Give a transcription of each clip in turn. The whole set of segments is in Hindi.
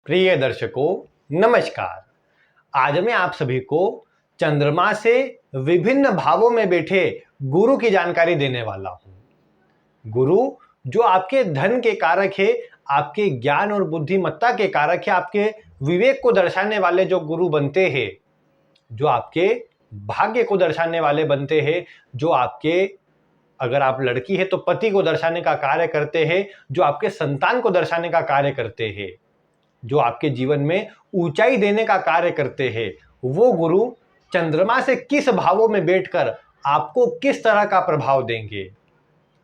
प्रिय दर्शकों, नमस्कार। आज मैं आप सभी को चंद्रमा से विभिन्न भावों में बैठे गुरु की जानकारी देने वाला हूं। गुरु जो आपके धन के कारक है, आपके ज्ञान और बुद्धिमत्ता के कारक है, आपके विवेक को दर्शाने वाले जो गुरु बनते हैं, जो आपके भाग्य को दर्शाने वाले बनते हैं, जो आपके, अगर आप लड़की है तो पति को दर्शाने का कार्य करते हैं, जो आपके संतान को दर्शाने का कार्य करते हैं, जो आपके जीवन में ऊंचाई देने का कार्य करते हैं, वो गुरु चंद्रमा से किस भावों में बैठकर आपको किस तरह का प्रभाव देंगे,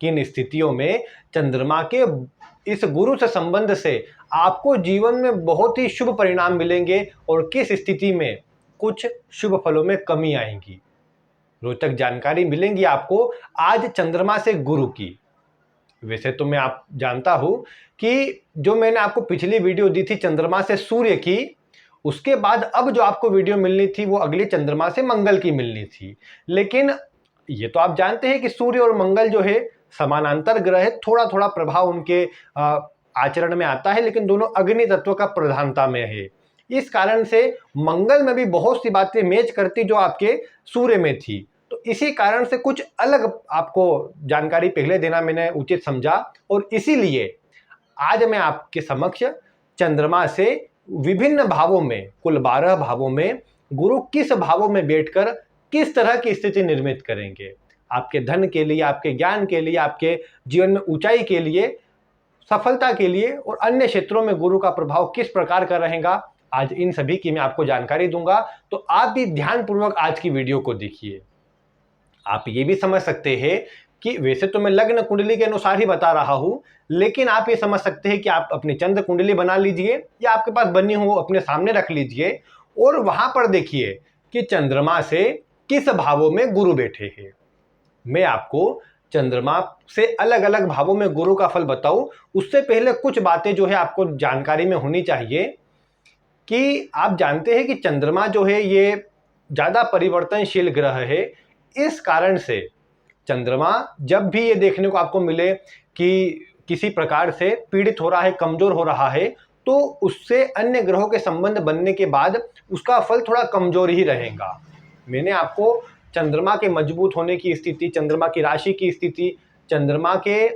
किन स्थितियों में चंद्रमा के इस गुरु से संबंध से आपको जीवन में बहुत ही शुभ परिणाम मिलेंगे और किस स्थिति में कुछ शुभ फलों में कमी आएगी। रोचक जानकारी मिलेंगी आपको आज चंद्रमा से गुरु की। वैसे तो मैं आप जानता हूं कि जो मैंने आपको पिछली वीडियो दी थी चंद्रमा से सूर्य की, उसके बाद अब जो आपको वीडियो मिलनी थी वो अगली चंद्रमा से मंगल की मिलनी थी। लेकिन ये तो आप जानते हैं कि सूर्य और मंगल जो है समानांतर ग्रह है, थोड़ा थोड़ा प्रभाव उनके आचरण में आता है, लेकिन दोनों अग्नि तत्व का प्रधानता में है। इस कारण से मंगल में भी बहुत सी बातें मैच करती जो आपके सूर्य में थी। तो इसी कारण से कुछ अलग आपको जानकारी पहले देना मैंने उचित समझा, और इसीलिए आज मैं आपके समक्ष चंद्रमा से विभिन्न भावों में, कुल 12 भावों में गुरु किस भावों में बैठकर किस तरह की स्थिति निर्मित करेंगे, आपके धन के लिए, आपके ज्ञान के लिए, आपके जीवन में ऊंचाई के लिए, सफलता के लिए और अन्य क्षेत्रों में गुरु का प्रभाव किस प्रकार का रहेगा, आज इन सभी की मैं आपको जानकारी दूंगा। तो आप भी ध्यानपूर्वक आज की वीडियो को देखिए। आप ये भी समझ सकते हैं कि वैसे तो मैं लग्न कुंडली के अनुसार ही बता रहा हूं, लेकिन आप ये समझ सकते हैं कि आप अपनी चंद्र कुंडली बना लीजिए या आपके पास बनी हो अपने सामने रख लीजिए और वहां पर देखिए कि चंद्रमा से किस भावों में गुरु बैठे हैं। मैं आपको चंद्रमा से अलग अलग भावों में गुरु का फल बताऊं, उससे पहले कुछ बातें जो है आपको जानकारी में होनी चाहिए कि आप जानते हैं कि चंद्रमा जो है ये ज्यादा परिवर्तनशील ग्रह है। इस कारण से चंद्रमा जब भी ये देखने को आपको मिले कि किसी प्रकार से पीड़ित हो रहा है, कमजोर हो रहा है, तो उससे अन्य ग्रहों के संबंध बनने के बाद उसका फल थोड़ा कमजोर ही रहेगा। मैंने आपको चंद्रमा के मजबूत होने की स्थिति, चंद्रमा की राशि की स्थिति, चंद्रमा के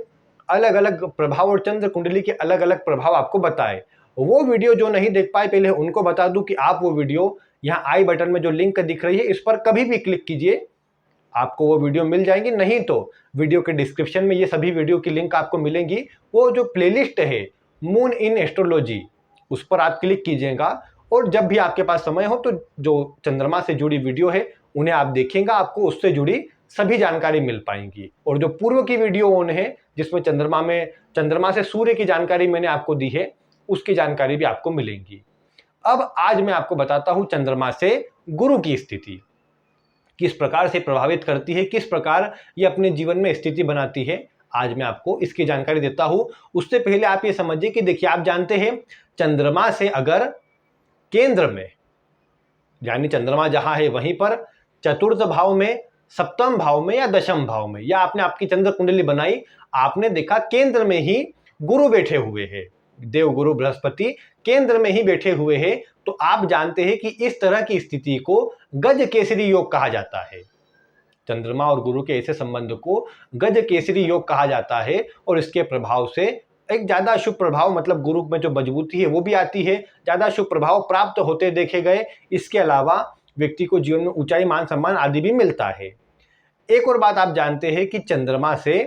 अलग अलग प्रभाव और चंद्र कुंडली के अलग अलग प्रभाव आपको बताए। वो वीडियो जो नहीं देख पाए पहले उनको बता दूं कि आप वो वीडियो यहाँ आई बटन में जो लिंक दिख रही है इस पर कभी भी क्लिक कीजिए, आपको वो वीडियो मिल जाएंगी। नहीं तो वीडियो के डिस्क्रिप्शन में ये सभी वीडियो की लिंक आपको मिलेंगी। वो जो प्लेलिस्ट है मून इन एस्ट्रोलॉजी, उस पर आप क्लिक कीजिएगा और जब भी आपके पास समय हो तो जो चंद्रमा से जुड़ी वीडियो है उन्हें आप देखेंगे, आपको उससे जुड़ी सभी जानकारी मिल पाएंगी। और जो पूर्व की वीडियो ऑन है जिसमें चंद्रमा से सूर्य की जानकारी मैंने आपको दी है, उसकी जानकारी भी आपको मिलेंगी। अब आज मैं आपको बताता हूं चंद्रमा से गुरु की स्थिति किस प्रकार से प्रभावित करती है, किस प्रकार ये अपने जीवन में स्थिति बनाती है। आज मैं आपको इसकी जानकारी देता हूं। उससे पहले आप ये समझिए कि देखिए, आप जानते हैं चंद्रमा से अगर केंद्र में, यानी चंद्रमा जहां है वहीं पर चतुर्थ भाव में, सप्तम भाव में या दशम भाव में, या आपने आपकी चंद्र कुंडली बनाई, आपने देखा केंद्र में ही गुरु बैठे हुए हैं, देव गुरु बृहस्पति केंद्र में ही बैठे हुए हैं, तो आप जानते हैं कि इस तरह की स्थिति को गज केसरी योग कहा जाता है। चंद्रमा और गुरु के ऐसे संबंध को गज केसरी योग कहा जाता है और इसके प्रभाव से एक ज्यादा शुभ प्रभाव, मतलब गुरु में जो मजबूती है वो भी आती है, ज्यादा शुभ प्रभाव प्राप्त होते देखे गए। इसके अलावा व्यक्ति को जीवन में ऊंचाई, मान सम्मान आदि भी मिलता है। एक और बात आप जानते हैं कि चंद्रमा से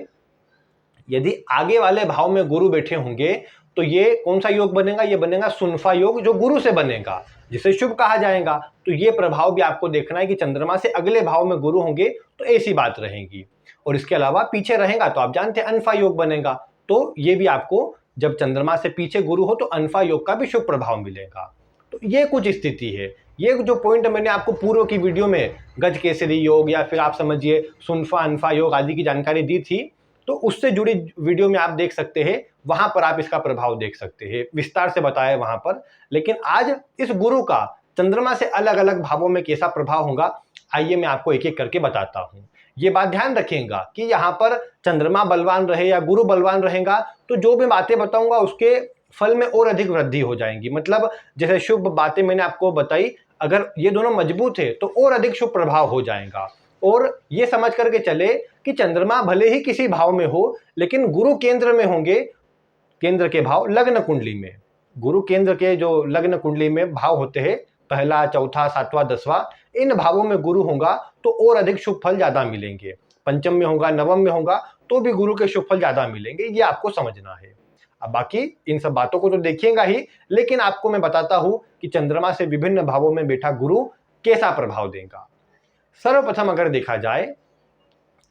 यदि आगे वाले भाव में गुरु बैठे होंगे तो ये कौन सा योग बनेगा, ये बनेगा सुनफा योग, जो गुरु से बनेगा, जिसे शुभ कहा जाएगा। तो ये प्रभाव भी आपको देखना है कि चंद्रमा से अगले भाव में गुरु होंगे तो ऐसी बात रहेगी। और इसके अलावा पीछे रहेगा तो आप जानते हैं अनफा योग बनेगा, तो ये भी आपको जब चंद्रमा से पीछे गुरु हो तो अनफा योग का भी शुभ प्रभाव मिलेगा। तो ये कुछ स्थिति है। ये जो पॉइंट मैंने आपको पूर्व की वीडियो में गज केसरी योग या फिर आप समझिए सुनफा अनफा योग आदि की जानकारी दी थी, तो उससे जुड़ी वीडियो में आप देख सकते हैं, वहां पर आप इसका प्रभाव देख सकते हैं, विस्तार से बताया वहां पर। लेकिन आज इस गुरु का चंद्रमा से अलग अलग भावों में कैसा प्रभाव होगा, आइए मैं आपको एक एक करके बताता हूं। ये बात ध्यान रखिएगा कि यहाँ पर चंद्रमा बलवान रहे या गुरु बलवान रहेगा तो जो मैं बातें बताऊंगा उसके फल में और अधिक वृद्धि हो जाएंगी। मतलब जैसे शुभ बातें मैंने आपको बताई, अगर ये दोनों मजबूत है तो और अधिक शुभ प्रभाव हो जाएगा। और ये समझ करके चले कि चंद्रमा भले ही किसी भाव में हो, लेकिन गुरु केंद्र में होंगे। केंद्र के भाव लग्न कुंडली में, गुरु केंद्र के जो लग्न कुंडली में भाव होते हैं, पहला, चौथा, सातवां, दसवां, इन भावों में गुरु होगा तो और अधिक शुभ फल ज्यादा मिलेंगे। पंचम में होगा, नवम में होगा तो भी गुरु के शुभ फल ज्यादा मिलेंगे, ये आपको समझना है। अब बाकी इन सब बातों को तो देखिएगा ही, लेकिन आपको मैं बताता हूं कि चंद्रमा से विभिन्न भावों में बैठा गुरु कैसा प्रभाव देगा। सर्वप्रथम अगर देखा जाए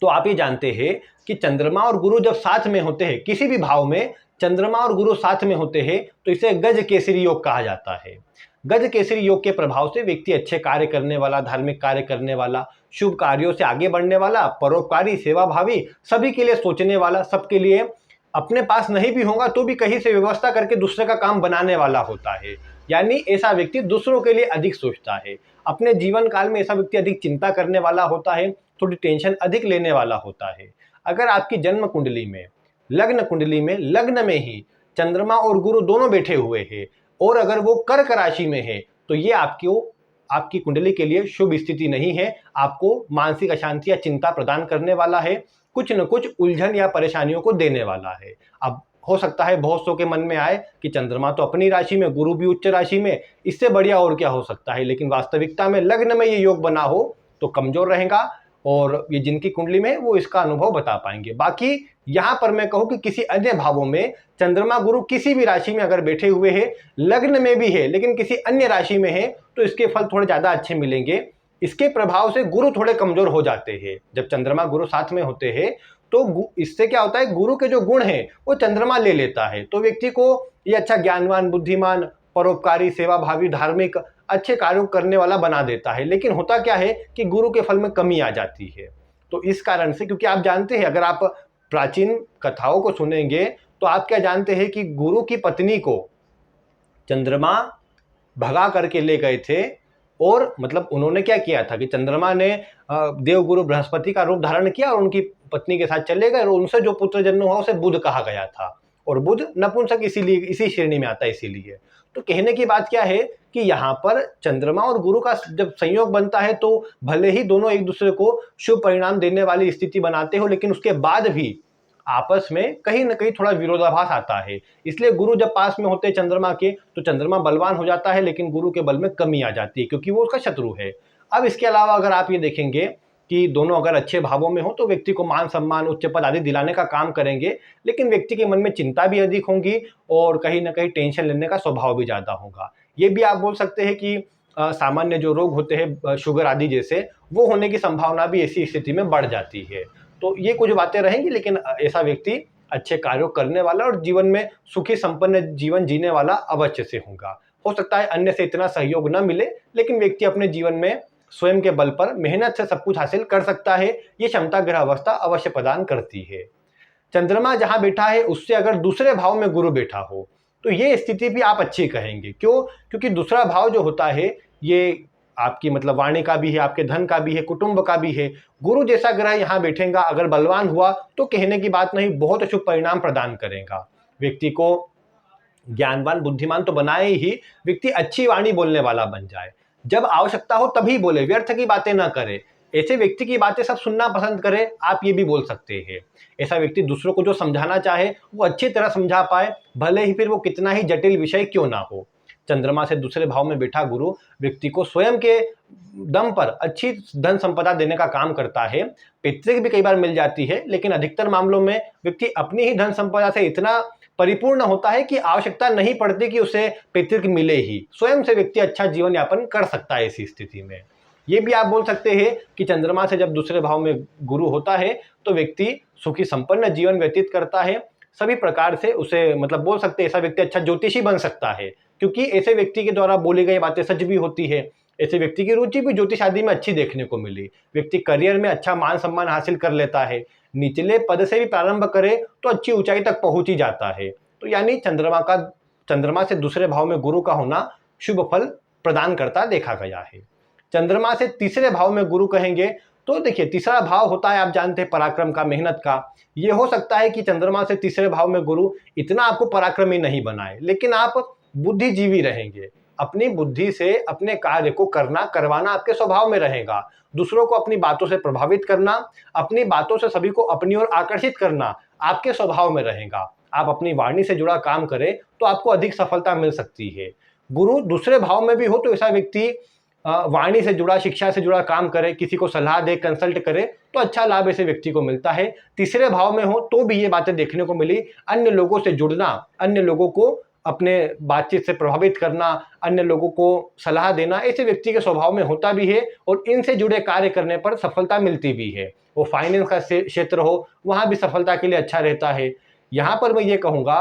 तो आप ये जानते हैं कि चंद्रमा और गुरु जब साथ में होते हैं, किसी भी भाव में चंद्रमा और गुरु साथ में होते हैं तो इसे गज केसरी योग कहा जाता है। गज केसरी योग के प्रभाव से व्यक्ति अच्छे कार्य करने वाला, धार्मिक कार्य करने वाला, शुभ कार्यों से आगे बढ़ने वाला, परोपकारी, सेवाभावी, सभी के लिए सोचने वाला, सबके लिए अपने पास नहीं भी होगा तो भी कहीं से व्यवस्था करके दूसरे का काम बनाने वाला होता है। यानी ऐसा व्यक्ति दूसरों के लिए अधिक सोचता है। अपने जीवन काल में ऐसा व्यक्ति अधिक चिंता करने वाला होता है, थोड़ी टेंशन अधिक लेने वाला होता है। अगर आपकी जन्म कुंडली में, लग्न कुंडली में, लग्न में ही चंद्रमा और गुरु दोनों बैठे हुए हैं और अगर वो कर्क राशि में है तो ये आपकी कुंडली के लिए शुभ स्थिति नहीं है। आपको मानसिक अशांति या चिंता प्रदान करने वाला है, कुछ न कुछ उलझन या परेशानियों को देने वाला है। अब हो सकता है बहुत सौ के मन में आए कि चंद्रमा तो अपनी राशि में, गुरु भी उच्च राशि में, इससे बढ़िया और क्या हो सकता है। लेकिन वास्तविकता में लग्न में ये योग बना हो तो कमजोर रहेगा और ये जिनकी कुंडली में वो इसका अनुभव बता पाएंगे। बाकी यहां पर मैं कहूं कि किसी अन्य भावों में चंद्रमा गुरु किसी भी राशि में अगर बैठे हुए हैं, लग्न में भी है लेकिन किसी अन्य राशि में है, तो इसके फल थोड़े ज्यादा अच्छे मिलेंगे। इसके प्रभाव से गुरु थोड़े कमजोर हो जाते हैं। जब चंद्रमा गुरु साथ में होते हैं तो इससे क्या होता है, गुरु के जो गुण हैं वो चंद्रमा ले लेता है, तो व्यक्ति को ये अच्छा ज्ञानवान, बुद्धिमान, परोपकारी, सेवाभावी, धार्मिक, अच्छे कार्यों करने वाला बना देता है। लेकिन होता क्या है कि गुरु के फल में कमी आ जाती है। तो इस कारण से, क्योंकि आप जानते हैं, अगर आप प्राचीन कथाओं को सुनेंगे तो आप क्या जानते हैं कि गुरु की पत्नी को चंद्रमा भगा करके ले गए थे। और मतलब उन्होंने क्या किया था कि चंद्रमा ने देवगुरु बृहस्पति का रूप धारण किया और उनकी पत्नी के साथ चले गए और उनसे जो पुत्र जन्म हुआ उसे बुध कहा गया था। और बुध नपुंसक इसीलिए इसी श्रेणी में आता है। इसीलिए तो कहने की बात क्या है कि यहाँ पर चंद्रमा और गुरु का जब संयोग बनता है तो भले ही दोनों एक दूसरे को शुभ परिणाम देने वाली स्थिति बनाते हो, लेकिन उसके बाद भी आपस में कहीं ना कहीं थोड़ा विरोधाभास आता है। इसलिए गुरु जब पास में होते हैं चंद्रमा के तो चंद्रमा बलवान हो जाता है, लेकिन गुरु के बल में कमी आ जाती है क्योंकि वो उसका शत्रु है। अब इसके अलावा अगर आप ये देखेंगे कि दोनों अगर अच्छे भावों में हो तो व्यक्ति को मान सम्मान, उच्च पद आदि दिलाने का काम करेंगे, लेकिन व्यक्ति के मन में चिंता भी अधिक होगी और कहीं ना कहीं टेंशन लेने का स्वभाव भी ज्यादा होगा। ये भी आप बोल सकते हैं कि सामान्य जो रोग होते हैं, शुगर आदि जैसे, वो होने की संभावना भी ऐसी स्थिति में बढ़ जाती है। तो ये कुछ बातें रहेंगी, लेकिन ऐसा व्यक्ति अच्छे कार्यों करने वाला और जीवन में सुखी संपन्न जीवन जीने वाला अवश्य से होगा। हो सकता है अन्य से इतना सहयोग न मिले, लेकिन व्यक्ति अपने जीवन में स्वयं के बल पर मेहनत से सब कुछ हासिल कर सकता है। ये क्षमता ग्रह अवस्था अवश्य प्रदान करती है। चंद्रमा जहां बैठा है उससे अगर दूसरे भाव में गुरु बैठा हो तो ये स्थिति भी आप अच्छी कहेंगे। क्यों? क्योंकि दूसरा भाव जो होता है ये आपकी मतलब वाणी का भी है, आपके धन का भी है, कुटुंब का भी है। गुरु जैसा ग्रह यहाँ बैठेगा, अगर बलवान हुआ तो कहने की बात नहीं, बहुत शुभ परिणाम प्रदान करेगा। व्यक्ति को ज्ञानवान, बुद्धिमान तो बनाए ही, व्यक्ति अच्छी वाणी बोलने वाला बन जाए। जब आवश्यकता हो तभी बोले, व्यर्थ की बातें ना करे। ऐसे व्यक्ति की बातें सब सुनना पसंद करे, आप ये भी बोल सकते हैं। ऐसा व्यक्ति दूसरों को जो समझाना चाहे वो अच्छी तरह समझा पाए, भले ही फिर वो कितना ही जटिल विषय क्यों ना हो। चंद्रमा से दूसरे भाव में बैठा गुरु व्यक्ति को स्वयं के दम पर अच्छी धन संपदा देने का काम करता है। पैतृक भी कई बार मिल जाती है, लेकिन अधिकतर मामलों में व्यक्ति अपनी ही धन संपदा से इतना परिपूर्ण होता है कि आवश्यकता नहीं पड़ती कि उसे पैतृक मिले ही, स्वयं से व्यक्ति अच्छा जीवन यापन कर सकता है ऐसी स्थिति में। ये भी आप बोल सकते हैं कि चंद्रमा से जब दूसरे भाव में गुरु होता है तो व्यक्ति सुखी संपन्न जीवन व्यतीत करता है। सभी प्रकार से उसे मतलब बोल सकते हैं ऐसा व्यक्ति अच्छा ज्योतिषी बन सकता है, क्योंकि ऐसे व्यक्ति के द्वारा बोली गई बातें सच भी होती है। ऐसे व्यक्ति की रुचि भी ज्योतिष आदि में अच्छी देखने को मिली। व्यक्ति करियर में अच्छा मान सम्मान हासिल कर लेता है, निचले पद से भी प्रारंभ करे तो अच्छी ऊंचाई तक पहुंच ही जाता है। तो यानी चंद्रमा से दूसरे भाव में गुरु का होना शुभ फल प्रदान करता देखा गया है। चंद्रमा से तीसरे भाव में गुरु कहेंगे तो देखिए तीसरा भाव होता है, आप जानते हैं, पराक्रम का, मेहनत का। ये हो सकता है कि चंद्रमा से तीसरे भाव में गुरु इतना आपको पराक्रमी नहीं बनाए, लेकिन आप बुद्धिजीवी रहेंगे। अपनी बुद्धि से अपने कार्य को करवाना आपके स्वभाव में रहेगा। दूसरों को अपनी बातों से प्रभावित करना, अपनी बातों से सभी को अपनी ओर आकर्षित करना आपके स्वभाव में रहेगा। आप अपनी वाणी से जुड़ा काम करें तो आपको अधिक सफलता मिल सकती है। गुरु दूसरे भाव में भी हो तो ऐसा व्यक्ति वाणी से जुड़ा, शिक्षा से जुड़ा काम करे, किसी को सलाह दे, कंसल्ट करे तो अच्छा लाभ ऐसे व्यक्ति को मिलता है। तीसरे भाव में हो तो भी ये बातें देखने को मिली, अन्य लोगों से जुड़ना, अन्य लोगों को अपने बातचीत से प्रभावित करना, अन्य लोगों को सलाह देना, ऐसे व्यक्ति के स्वभाव में होता भी है और इनसे जुड़े कार्य करने पर सफलता मिलती भी है। वो फाइनेंस का क्षेत्र हो, वहां भी सफलता के लिए अच्छा रहता है। यहाँ पर मैं ये कहूँगा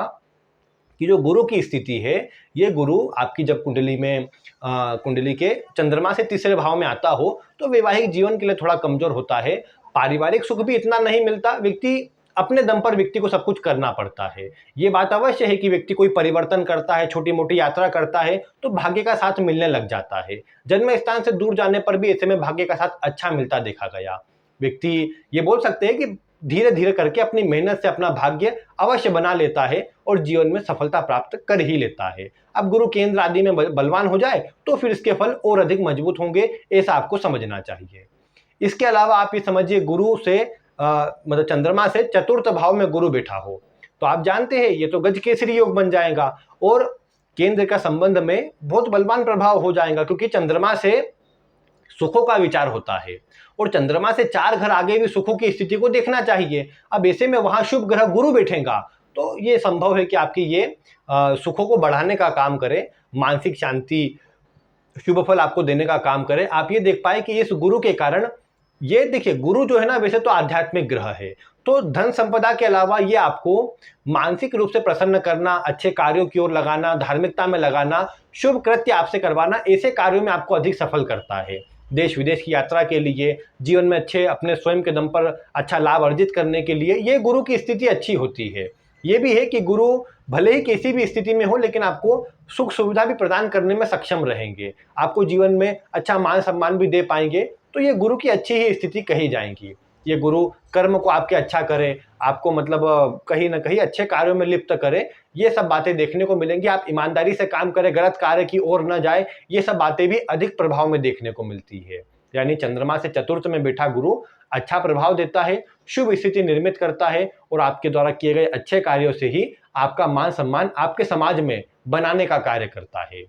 कि जो गुरु की स्थिति है, ये गुरु आपकी जब कुंडली के चंद्रमा से तीसरे भाव में आता हो तो वैवाहिक जीवन के लिए थोड़ा कमजोर होता है। पारिवारिक सुख भी इतना नहीं मिलता, व्यक्ति अपने दम पर व्यक्ति को सब कुछ करना पड़ता है। ये बात अवश्य है कि व्यक्ति कोई परिवर्तन करता है, छोटी मोटी यात्रा करता है तो भाग्य का साथ मिलने लग जाता है। जन्म स्थान से दूर जाने पर भी ऐसे में भाग्य का साथ अच्छा मिलता देखा गया। व्यक्ति ये बोल सकते हैं कि धीरे धीरे करके अपनी मेहनत से अपना भाग्य अवश्य बना लेता है और जीवन में सफलता प्राप्त कर ही लेता है। अब गुरु केंद्र आदि में बलवान हो जाए तो फिर इसके फल और अधिक मजबूत होंगे, ऐसा आपको समझना चाहिए। इसके अलावा आप ये समझिए, गुरु से मतलब चंद्रमा से चतुर्थ भाव में गुरु बैठा हो तो आप जानते हैं ये तो गजकेसरी योग बन जाएगा और केंद्र का संबंध में बहुत बलवान प्रभाव हो जाएगा, क्योंकि चंद्रमा से सुखों का विचार होता है और चंद्रमा से 4 घर आगे भी सुखों की स्थिति को देखना चाहिए। अब ऐसे में वहां शुभ ग्रह गुरु बैठेगा तो ये संभव है कि आपकी ये सुखों को बढ़ाने का काम करे, मानसिक शांति, शुभ फल आपको देने का काम करे। आप ये देख पाए कि इस गुरु के कारण, ये देखिए गुरु जो है ना वैसे तो आध्यात्मिक ग्रह है, तो धन संपदा के अलावा ये आपको मानसिक रूप से प्रसन्न करना, अच्छे कार्यों की ओर लगाना, धार्मिकता में लगाना, शुभ कृत्य आपसे करवाना, ऐसे कार्यों में आपको अधिक सफल करता है। देश विदेश की यात्रा के लिए, जीवन में अच्छे अपने स्वयं के दम पर अच्छा लाभ अर्जित करने के लिए ये गुरु की स्थिति अच्छी होती है। ये भी है कि गुरु भले ही किसी भी स्थिति में हो लेकिन आपको सुख सुविधा भी प्रदान करने में सक्षम रहेंगे, आपको जीवन में अच्छा मान सम्मान भी दे पाएंगे, तो ये गुरु की अच्छी ही स्थिति कही जाएंगी। ये गुरु कर्म को आपके अच्छा करे, आपको मतलब कहीं ना कहीं अच्छे कार्यों में लिप्त करे, ये सब बातें देखने को मिलेंगी। आप ईमानदारी से काम करें, गलत कार्य की ओर न जाए, ये सब बातें भी अधिक प्रभाव में देखने को मिलती है। यानी चंद्रमा से चतुर्थ में बैठा गुरु अच्छा प्रभाव देता है, शुभ स्थिति निर्मित करता है और आपके द्वारा किए गए अच्छे कार्यों से ही आपका मान सम्मान आपके समाज में बनाने का कार्य करता है।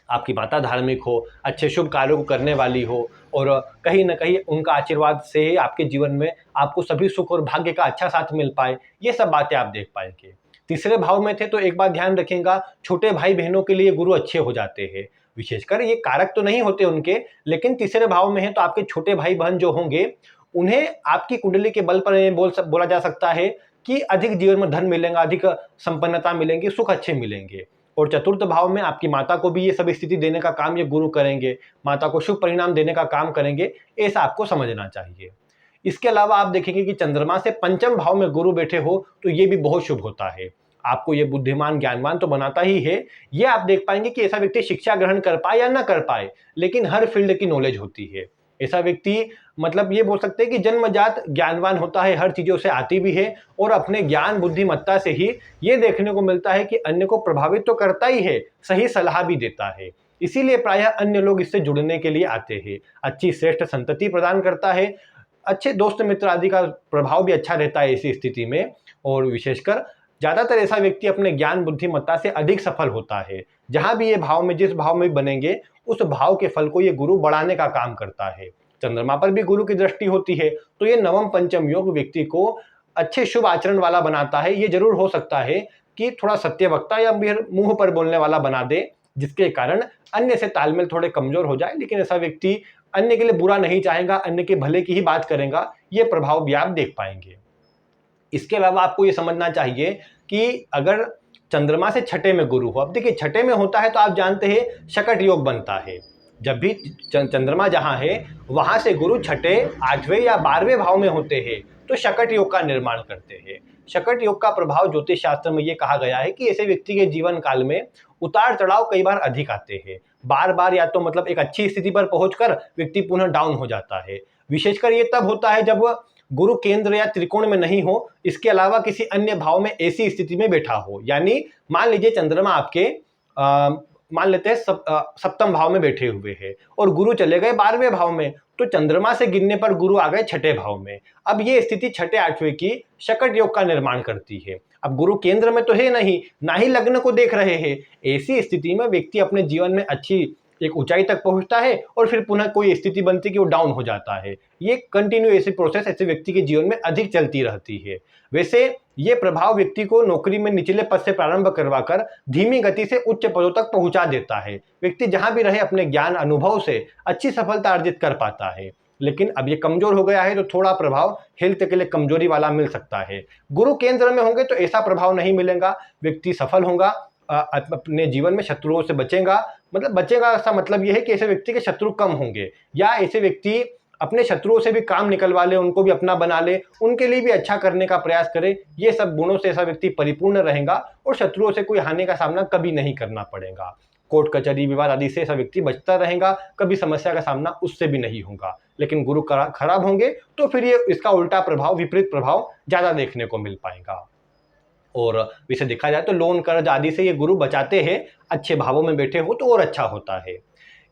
आपकी माता धार्मिक हो, अच्छे शुभ कार्यों को करने वाली हो और कहीं ना कहीं उनका आशीर्वाद से आपके जीवन में आपको सभी सुख और भाग्य का अच्छा साथ मिल पाए, ये सब बातें आप देख पाएंगे। तीसरे भाव में थे तो एक बात ध्यान रखिएगा, छोटे भाई बहनों के लिए गुरु अच्छे हो जाते हैं। विशेषकर ये कारक तो नहीं होते उनके, लेकिन तीसरे भाव में है तो आपके छोटे भाई बहन जो होंगे उन्हें आपकी कुंडली के बल पर बोला जा सकता है कि अधिक जीवन में धन मिलेगा, अधिक संपन्नता मिलेंगी, सुख अच्छे मिलेंगे। और चतुर्थ भाव में आपकी माता को भी ये सब स्थिति देने का काम ये गुरु करेंगे, माता को शुभ परिणाम देने का काम करेंगे, ऐसा आपको समझना चाहिए। इसके अलावा आप देखेंगे कि चंद्रमा से पंचम भाव में गुरु बैठे हो तो ये भी बहुत शुभ होता है। आपको ये बुद्धिमान ज्ञानवान तो बनाता ही है, ये आप देख पाएंगे कि ऐसा व्यक्ति शिक्षा ग्रहण कर पाए या ना कर पाए लेकिन हर फील्ड की नॉलेज होती है। ऐसा व्यक्ति मतलब ये बोल सकते हैं कि जन्मजात ज्ञानवान होता है, हर चीजों से आती भी है और अपने ज्ञान बुद्धिमत्ता से ही ये देखने को मिलता है कि अन्य को प्रभावित तो करता ही है, सही सलाह भी देता है। इसीलिए प्रायः अन्य लोग इससे जुड़ने के लिए आते हैं। अच्छी श्रेष्ठ संतति प्रदान करता है, अच्छे दोस्त मित्र आदि का प्रभाव भी अच्छा रहता है ऐसी स्थिति में। और विशेषकर ज्यादातर ऐसा व्यक्ति अपने ज्ञान बुद्धिमत्ता से अधिक सफल होता है। जहां भी ये भाव में, जिस भाव में भी बनेंगे उस भाव के फल को ये गुरु बढ़ाने का काम करता है। चंद्रमा पर भी गुरु की दृष्टि होती है तो ये नवम पंचम योग व्यक्ति को अच्छे शुभ आचरण वाला बनाता है। ये जरूर हो सकता है कि थोड़ा सत्यवक्ता या फिर मुंह पर बोलने वाला बना दे, जिसके कारण अन्य से तालमेल थोड़े कमजोर हो जाए, लेकिन ऐसा व्यक्ति अन्य के लिए बुरा नहीं चाहेगा, अन्य के भले की ही बात करेगा, ये प्रभाव भी आप देख पाएंगे। इसके अलावा आपको ये समझना चाहिए कि अगर चंद्रमा से छठे में गुरु हो, अब देखिए छठे में होता है तो आप जानते हैं शकट योग बनता है। जब भी चंद्रमा जहां है वहां से गुरु छठे, 8वें या 12वें भाव में होते हैं तो शकट योग का निर्माण करते हैं। शकट योग का प्रभाव ज्योतिष शास्त्र में ये कहा गया है कि ऐसे व्यक्ति के जीवन काल में उतार चढ़ाव कई बार अधिक आते हैं। बार बार या तो मतलब एक अच्छी स्थिति पर पहुंचकर व्यक्ति पुनः डाउन हो जाता है, विशेषकर ये तब होता है जब गुरु केंद्र या त्रिकोण में नहीं हो, इसके अलावा किसी अन्य भाव में ऐसी स्थिति में बैठा हो। यानी मान लीजिए चंद्रमा आपके मान लेते हैं सप्तम भाव में बैठे हुए हैं और गुरु चले गए 12वें भाव में, तो चंद्रमा से गिनने पर गुरु आ गए छठे भाव में। अब ये स्थिति छठे आठवें की शकट योग का निर्माण करती है। अब गुरु केंद्र में तो है नहीं, ना ही लग्न को देख रहे हैं। ऐसी स्थिति में व्यक्ति अपने जीवन में अच्छी एक ऊंचाई तक पहुंचता है और फिर पुनः कोई स्थिति बनती है कि वो डाउन हो जाता है। ये कंटिन्यू ऐसी प्रोसेस ऐसे व्यक्ति के जीवन में अधिक चलती रहती है। वैसे ये प्रभाव व्यक्ति को नौकरी में निचले पद से प्रारंभ करवाकर धीमी गति से उच्च पदों तक पहुंचा देता है। व्यक्ति जहां भी रहे अपने ज्ञान अनुभव से अच्छी सफलता अर्जित कर पाता है। लेकिन अब ये कमजोर हो गया है तो थोड़ा प्रभाव हेल्थ के लिए कमजोरी वाला मिल सकता है। गुरु केंद्र में होंगे तो ऐसा प्रभाव नहीं मिलेगा, व्यक्ति सफल होगा, अपने जीवन में शत्रुओं से बचेगा। मतलब बचेगा ऐसा मतलब यह है कि ऐसे व्यक्ति के शत्रु कम होंगे, या ऐसे व्यक्ति अपने शत्रुओं से भी काम निकलवा ले, उनको भी अपना बना ले, उनके लिए भी अच्छा करने का प्रयास करे। ये सब गुणों से ऐसा व्यक्ति परिपूर्ण रहेगा और शत्रुओं से कोई हानि का सामना कभी नहीं करना पड़ेगा। कोर्ट कचहरी विवाद आदि से ऐसा व्यक्ति बचता रहेगा, कभी समस्या का सामना उससे भी नहीं होगा। लेकिन गुरु खराब होंगे तो फिर ये इसका उल्टा प्रभाव, विपरीत प्रभाव ज्यादा देखने को मिल पाएगा। और वैसे देखा जाए तो लोन कर्ज आदि से ये गुरु बचाते हैं, अच्छे भावों में बैठे हो तो और अच्छा होता है।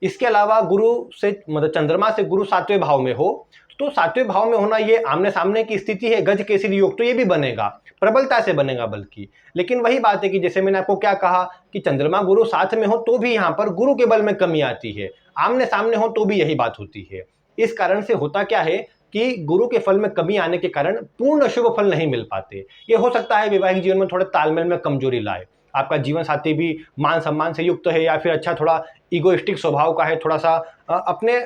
इसके अलावा गुरु से मतलब चंद्रमा से गुरु 7वें भाव में हो तो 7वें भाव में होना ये आमने सामने की स्थिति है, गज केसरी योग, तो ये भी बनेगा, प्रबलता से बनेगा बल्कि। लेकिन वही बात है कि जैसे मैंने आपको क्या कहा कि चंद्रमा गुरु साथ में हो तो भी यहाँ पर गुरु के बल में कमी आती है, आमने सामने हो तो भी यही बात होती है। इस कारण से होता क्या है कि गुरु के फल में कमी आने के कारण पूर्ण शुभ फल नहीं मिल पाते। ये हो सकता है वैवाहिक जीवन में थोड़े तालमेल में कमजोरी लाए, आपका जीवन साथी भी मान सम्मान से युक्त है या फिर अच्छा थोड़ा इगोइस्टिक स्वभाव का है, थोड़ा सा अपने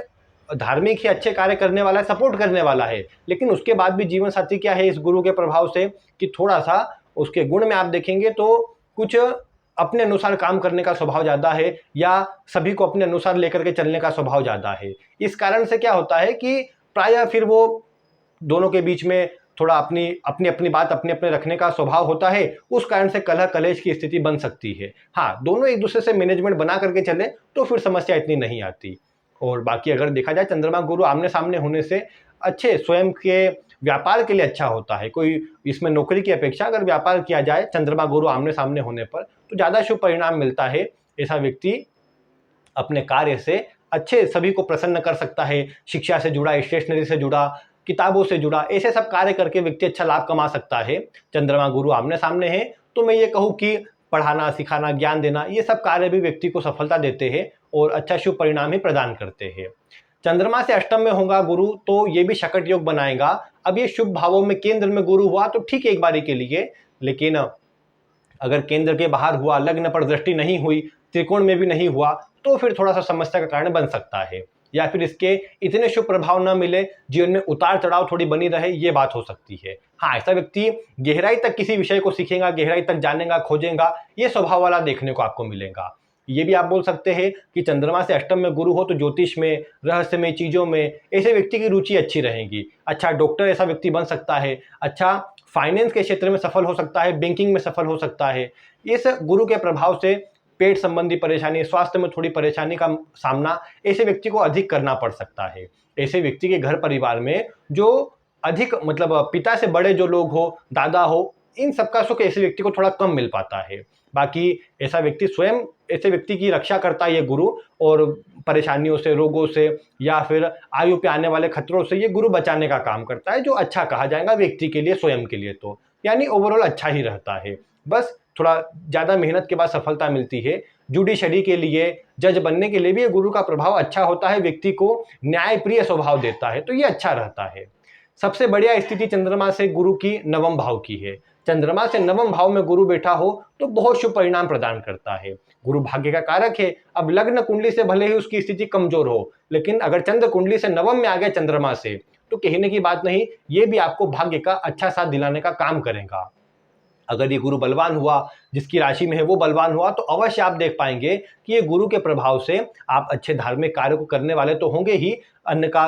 धार्मिक ही अच्छे कार्य करने वाला है, सपोर्ट करने वाला है, लेकिन उसके बाद भी जीवन साथी क्या है इस गुरु के प्रभाव से कि थोड़ा सा उसके गुण में आप देखेंगे तो कुछ अपने अनुसार काम करने का स्वभाव ज़्यादा है या सभी को अपने अनुसार लेकर के चलने का स्वभाव ज़्यादा है। इस कारण से क्या होता है कि प्रायः फिर वो दोनों के बीच में थोड़ा अपनी अपनी बात अपने अपने रखने का स्वभाव होता है, उस कारण से कलह कलेश की स्थिति बन सकती है। हाँ, दोनों एक दूसरे से मैनेजमेंट बना करके चले तो फिर समस्या इतनी नहीं आती। और बाकी अगर देखा जाए चंद्रमा गुरु आमने सामने होने से अच्छे स्वयं के व्यापार के लिए अच्छा होता है। कोई इसमें नौकरी की अपेक्षा अगर व्यापार किया जाए चंद्रमा गुरु आमने सामने होने पर तो ज़्यादा शुभ परिणाम मिलता है। ऐसा व्यक्ति अपने कार्य से अच्छे सभी को प्रसन्न कर सकता है, शिक्षा से जुड़ा, स्टेशनरी से जुड़ा, किताबों से जुड़ा, ऐसे सब कार्य करके व्यक्ति अच्छा लाभ कमा सकता है। चंद्रमा गुरु आमने सामने है तो मैं ये कहूँ कि पढ़ाना, सिखाना, ज्ञान देना, ये सब कार्य भी व्यक्ति को सफलता देते हैं और अच्छा शुभ परिणाम ही प्रदान करते हैं। चंद्रमा से अष्टम में होगा गुरु तो ये भी शकट योग बनाएगा। अब ये शुभ भावों में केंद्र में गुरु हुआ तो ठीक है एक बारी के लिए, लेकिन अगर केंद्र के बाहर हुआ, लग्न पर दृष्टि नहीं हुई, त्रिकोण में भी नहीं हुआ तो फिर थोड़ा सा समस्या का कारण बन सकता है, या फिर इसके इतने शुभ प्रभाव न मिले, जीवन में उतार चढ़ाव थोड़ी बनी रहे, ये बात हो सकती है। हाँ, ऐसा व्यक्ति गहराई तक किसी विषय को सीखेगा, गहराई तक जानेगा, खोजेगा, ये स्वभाव वाला देखने को आपको मिलेगा। ये भी आप बोल सकते हैं कि चंद्रमा से अष्टम में गुरु हो तो ज्योतिष में, रहस्यमय चीज़ों में ऐसे व्यक्ति की रुचि अच्छी रहेगी। अच्छा डॉक्टर ऐसा व्यक्ति बन सकता है, अच्छा फाइनेंस के क्षेत्र में सफल हो सकता है, बैंकिंग में सफल हो सकता है। इस गुरु के प्रभाव से पेट संबंधी परेशानी, स्वास्थ्य में थोड़ी परेशानी का सामना ऐसे व्यक्ति को अधिक करना पड़ सकता है। ऐसे व्यक्ति के घर परिवार में जो अधिक मतलब पिता से बड़े जो लोग हो, दादा हो, इन सबका सुख ऐसे व्यक्ति को थोड़ा कम मिल पाता है। बाकी ऐसा व्यक्ति स्वयं ऐसे व्यक्ति की रक्षा करता है ये गुरु, और परेशानियों से, रोगों से या फिर आयु पे आने वाले खतरों से ये गुरु बचाने का काम करता है, जो अच्छा कहा जाएगा व्यक्ति के लिए, स्वयं के लिए तो यानी ओवरऑल अच्छा ही रहता है। बस थोड़ा ज़्यादा मेहनत के बाद सफलता मिलती है। जुडिशरी के लिए, जज बनने के लिए भी ये गुरु का प्रभाव अच्छा होता है, व्यक्ति को न्यायप्रिय स्वभाव देता है, तो ये अच्छा रहता है। सबसे बढ़िया स्थिति चंद्रमा से गुरु की नवम भाव की है। चंद्रमा से नवम भाव में गुरु बैठा हो तो बहुत शुभ परिणाम प्रदान करता है। गुरु भाग्य का कारक है। अब लग्न कुंडली से भले ही उसकी स्थिति कमजोर हो, लेकिन अगर चंद्र कुंडली से नवम में आ गया चंद्रमा से तो कहने की बात नहीं, ये भी आपको भाग्य का अच्छा साथ दिलाने का काम करेगा। अगर ये गुरु बलवान हुआ, जिसकी राशि में है वो बलवान हुआ, तो अवश्य आप देख पाएंगे कि ये गुरु के प्रभाव से आप अच्छे धार्मिक कार्य को करने वाले तो होंगे ही, अन्य का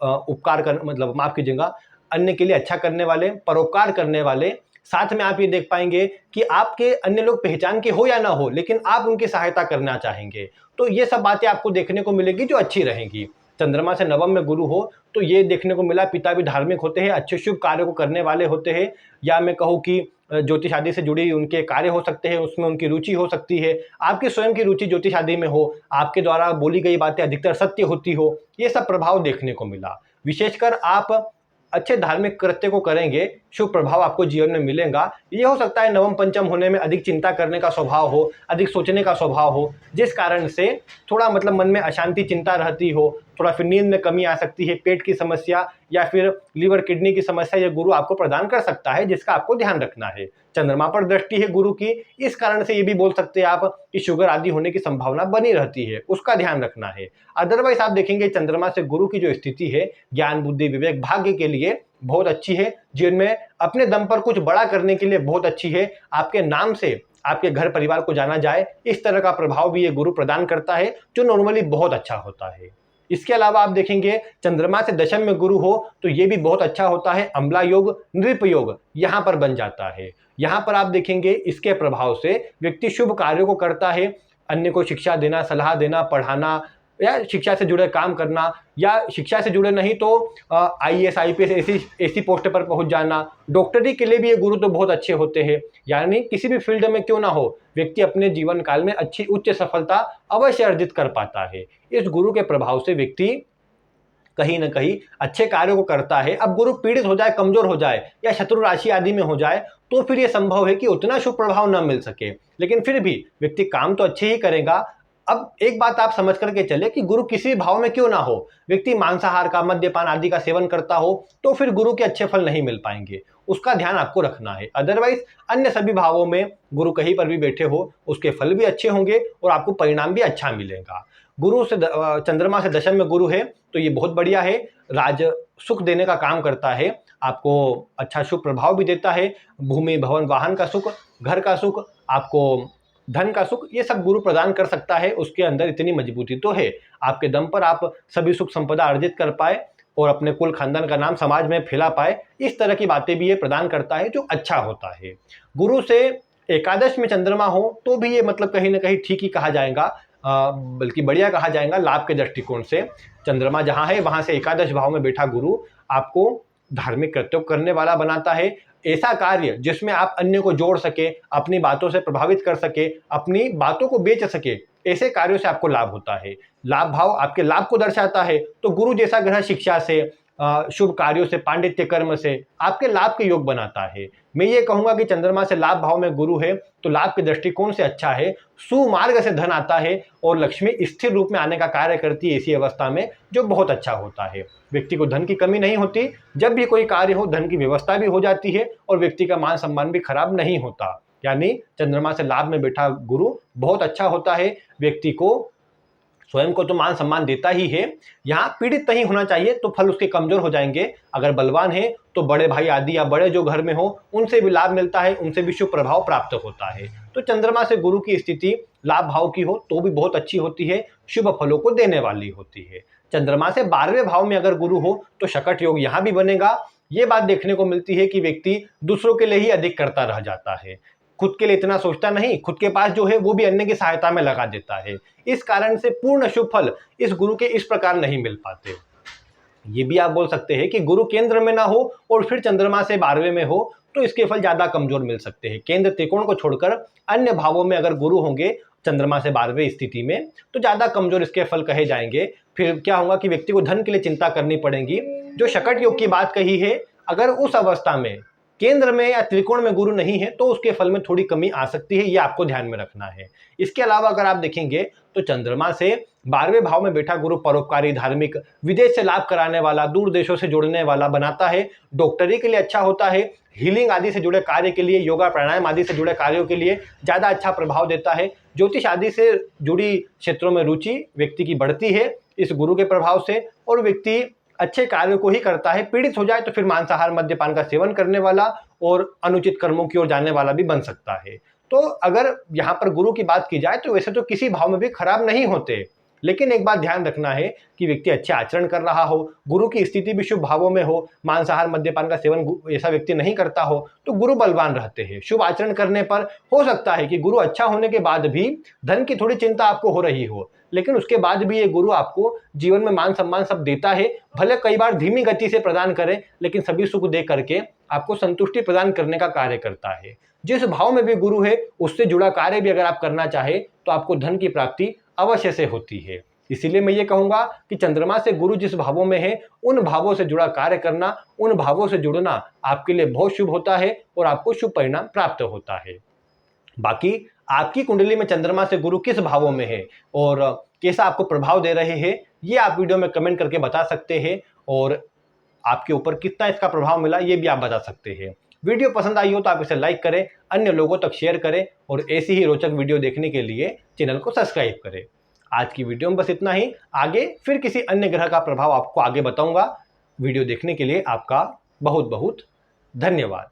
उपकार कर मतलब माफ कीजिएगा, अन्य के लिए अच्छा करने वाले, परोपकार करने वाले। साथ में आप ये देख पाएंगे कि आपके अन्य लोग पहचान के हो या ना हो, लेकिन आप उनकी सहायता करना चाहेंगे। तो ये सब बातें आपको देखने को मिलेगी जो अच्छी रहेंगी। चंद्रमा से नवम में गुरु हो तो ये देखने को मिला पिता भी धार्मिक होते हैं, अच्छे शुभ कार्यों को करने वाले होते हैं, या मैं कहूँ कि ज्योतिष आदि से जुड़ी उनके कार्य हो सकते हैं, उसमें उनकी रुचि हो सकती है। आपकी स्वयं की रुचि ज्योतिष आदि में हो, आपके द्वारा बोली गई बातें अधिकतर सत्य होती हो, ये सब प्रभाव देखने को मिला। विशेषकर आप अच्छे धार्मिक कृत्य को करेंगे, शुभ प्रभाव आपको जीवन में मिलेगा। ये हो सकता है नवम पंचम होने में अधिक चिंता करने का स्वभाव हो, अधिक सोचने का स्वभाव हो, जिस कारण से थोड़ा मतलब मन में अशांति चिंता रहती हो, थोड़ा फिर नींद में कमी आ सकती है, पेट की समस्या या फिर लीवर किडनी की समस्या ये गुरु आपको प्रदान कर सकता है, जिसका आपको ध्यान रखना है। चंद्रमा पर दृष्टि है गुरु की, इस कारण से ये भी बोल सकते हैं आप कि शुगर आदि होने की संभावना बनी रहती है, उसका ध्यान रखना है। अदरवाइज आप देखेंगे चंद्रमा से गुरु की जो स्थिति है ज्ञान बुद्धि विवेक भाग्य के लिए बहुत अच्छी है, जीवन में अपने दम पर कुछ बड़ा करने के लिए बहुत अच्छी है। आपके नाम से आपके घर परिवार को जाना जाए, इस तरह का प्रभाव भी ये गुरु प्रदान करता है, जो नॉर्मली बहुत अच्छा होता है। इसके अलावा आप देखेंगे चंद्रमा से दशम में गुरु हो तो ये भी बहुत अच्छा होता है, अम्ला योग नृप योग यहाँ पर बन जाता है। यहाँ पर आप देखेंगे इसके प्रभाव से व्यक्ति शुभ कार्यों को करता है, अन्य को शिक्षा देना, सलाह देना, पढ़ाना, या शिक्षा से जुड़े काम करना, या शिक्षा से जुड़े नहीं तो आईएएस आईपीएस ऐसी पोस्ट पर पहुंच जाना, डॉक्टरी के लिए भी ये गुरु तो बहुत अच्छे होते हैं। यानी किसी भी फील्ड में क्यों ना हो, व्यक्ति अपने जीवन काल में अच्छी उच्च सफलता अवश्य अर्जित कर पाता है। इस गुरु के प्रभाव से व्यक्ति कहीं ना कहीं अच्छे कार्यों को करता है। अब गुरु पीड़ित हो जाए, कमजोर हो जाए या शत्रु राशि आदि में हो जाए तो फिर यह संभव है कि उतना शुभ प्रभाव न मिल सके, लेकिन फिर भी व्यक्ति काम तो अच्छे ही करेगा। अब एक बात आप समझ करके चले कि गुरु किसी भाव में क्यों ना हो, व्यक्ति मांसाहार का, मद्यपान आदि का सेवन करता हो तो फिर गुरु के अच्छे फल नहीं मिल पाएंगे, उसका ध्यान आपको रखना है। अदरवाइज अन्य सभी भावों में गुरु कहीं पर भी बैठे हो उसके फल भी अच्छे होंगे और आपको परिणाम भी अच्छा मिलेगा। गुरु से चंद्रमा से दशम में गुरु है तो ये बहुत बढ़िया है, राज सुख देने का काम करता है, आपको अच्छा शुभ प्रभाव भी देता है, भूमि भवन वाहन का सुख, घर का सुख, आपको धन का सुख, ये सब गुरु प्रदान कर सकता है। उसके अंदर इतनी मजबूती तो है, आपके दम पर आप सभी सुख संपदा अर्जित कर पाए और अपने कुल खानदान का नाम समाज में फैला पाए, इस तरह की बातें भी ये प्रदान करता है, जो अच्छा होता है। गुरु से एकादश में चंद्रमा हो तो भी ये मतलब कहीं ना कहीं ठीक ही कहा जाएगा, बल्कि बढ़िया कहा जाएगा लाभ के दृष्टिकोण से। चंद्रमा जहाँ है वहाँ से एकादश भाव में बैठा गुरु आपको धार्मिक कृत्यों करने वाला बनाता है, ऐसा कार्य जिसमें आप अन्य को जोड़ सके, अपनी बातों से प्रभावित कर सके, अपनी बातों को बेच सके, ऐसे कार्यों से आपको लाभ होता है। लाभ भाव आपके लाभ को दर्शाता है, तो गुरु जैसा ग्रह शिक्षा से, शुभ कार्यों से, पांडित्य कर्म से आपके लाभ के योग बनाता है। मैं ये कहूंगा कि चंद्रमा से लाभ भाव में गुरु है तो लाभ के दृष्टिकोण से अच्छा है, सुमार्ग से धन आता है और लक्ष्मी स्थिर रूप में आने का कार्य करती है ऐसी अवस्था में, जो बहुत अच्छा होता है। व्यक्ति को धन की कमी नहीं होती, जब भी कोई कार्य हो धन की व्यवस्था भी हो जाती है और व्यक्ति का मान सम्मान भी खराब नहीं होता। यानी चंद्रमा से लाभ में बैठा गुरु बहुत अच्छा होता है, व्यक्ति को स्वयं को तो मान सम्मान देता ही है, यहाँ पीड़ित नहीं होना चाहिए तो फल उसके कमजोर हो जाएंगे। अगर बलवान है तो बड़े भाई आदि या बड़े जो घर में हो उनसे भी लाभ मिलता है, उनसे भी शुभ प्रभाव प्राप्त होता है। तो चंद्रमा से गुरु की स्थिति लाभ भाव की हो तो भी बहुत अच्छी होती है, शुभ फलों को देने वाली होती है। चंद्रमा से 12वें भाव में अगर गुरु हो तो शकट योग यहाँ भी बनेगा। ये बात देखने को मिलती है कि व्यक्ति दूसरों के लिए ही अधिक करता रह जाता है, खुद के लिए इतना सोचता नहीं, खुद के पास जो है वो भी अन्य की सहायता में लगा देता है। इस कारण से पूर्ण शुभ फल इस गुरु के इस प्रकार नहीं मिल पाते। ये भी आप बोल सकते हैं कि गुरु केंद्र में ना हो और फिर चंद्रमा से 12वें में हो तो इसके फल ज्यादा कमजोर मिल सकते हैं। केंद्र त्रिकोण को छोड़कर अन्य भावों में अगर गुरु होंगे चंद्रमा से 12वें स्थिति में तो ज्यादा कमजोर इसके फल कहे जाएंगे। फिर क्या होगा कि व्यक्ति को धन के लिए चिंता करनी पड़ेगी। जो शकट योग की बात कही है, अगर उस अवस्था में केंद्र में या त्रिकोण में गुरु नहीं है तो उसके फल में थोड़ी कमी आ सकती है, ये आपको ध्यान में रखना है। इसके अलावा अगर आप देखेंगे तो चंद्रमा से 12वें भाव में बैठा गुरु परोपकारी, धार्मिक, विदेश से लाभ कराने वाला, दूर देशों से जोड़ने वाला बनाता है। डॉक्टरी के लिए अच्छा होता है, हीलिंग आदि से जुड़े कार्य के लिए, योगा प्राणायाम आदि से जुड़े कार्यों के लिए ज्यादा अच्छा प्रभाव देता है। ज्योतिष आदि से जुड़ी क्षेत्रों में रुचि व्यक्ति की बढ़ती है इस गुरु के प्रभाव से, और व्यक्ति अच्छे कार्यों को ही करता है। पीड़ित हो जाए तो फिर मांसाहार मद्यपान का सेवन करने वाला और अनुचित कर्मों की ओर जाने वाला भी बन सकता है। तो अगर यहाँ पर गुरु की बात की जाए तो वैसे तो किसी भाव में भी खराब नहीं होते, लेकिन एक बात ध्यान रखना है कि व्यक्ति अच्छे आचरण कर रहा हो, गुरु की स्थिति भी शुभ भावों में हो, मांसाहार मद्यपान का सेवन ऐसा व्यक्ति नहीं करता हो, तो गुरु बलवान रहते हैं। शुभ आचरण करने पर हो सकता है कि गुरु अच्छा होने के बाद भी धन की थोड़ी चिंता आपको हो रही हो, लेकिन उसके बाद भी ये गुरु आपको जीवन में मान सम्मान सब देता है। भले कई बार धीमी गति से प्रदान करे, लेकिन सभी सुख दे करके आपको संतुष्टि प्रदान करने का कार्य करता है। जिस भाव में भी गुरु है, उससे जुड़ा कार्य भी अगर आप करना चाहे तो आपको धन की प्राप्ति अवश्य से होती है। इसीलिए मैं ये कहूंगा कि चंद्रमा से गुरु जिस भावों में है, उन भावों से जुड़ा कार्य करना, उन भावों से जुड़ना आपके लिए बहुत शुभ होता है और आपको शुभ परिणाम प्राप्त होता है। बाकी आपकी कुंडली में चंद्रमा से गुरु किस भावों में है और कैसा आपको प्रभाव दे रहे हैं, ये आप वीडियो में कमेंट करके बता सकते हैं, और आपके ऊपर कितना इसका प्रभाव मिला ये भी आप बता सकते हैं। वीडियो पसंद आई हो तो आप इसे लाइक करें, अन्य लोगों तक शेयर करें और ऐसी ही रोचक वीडियो देखने के लिए चैनल को सब्सक्राइब करें। आज की वीडियो में बस इतना ही। आगे फिर किसी अन्य ग्रह का प्रभाव आपको आगे बताऊंगा। वीडियो देखने के लिए आपका बहुत बहुत धन्यवाद।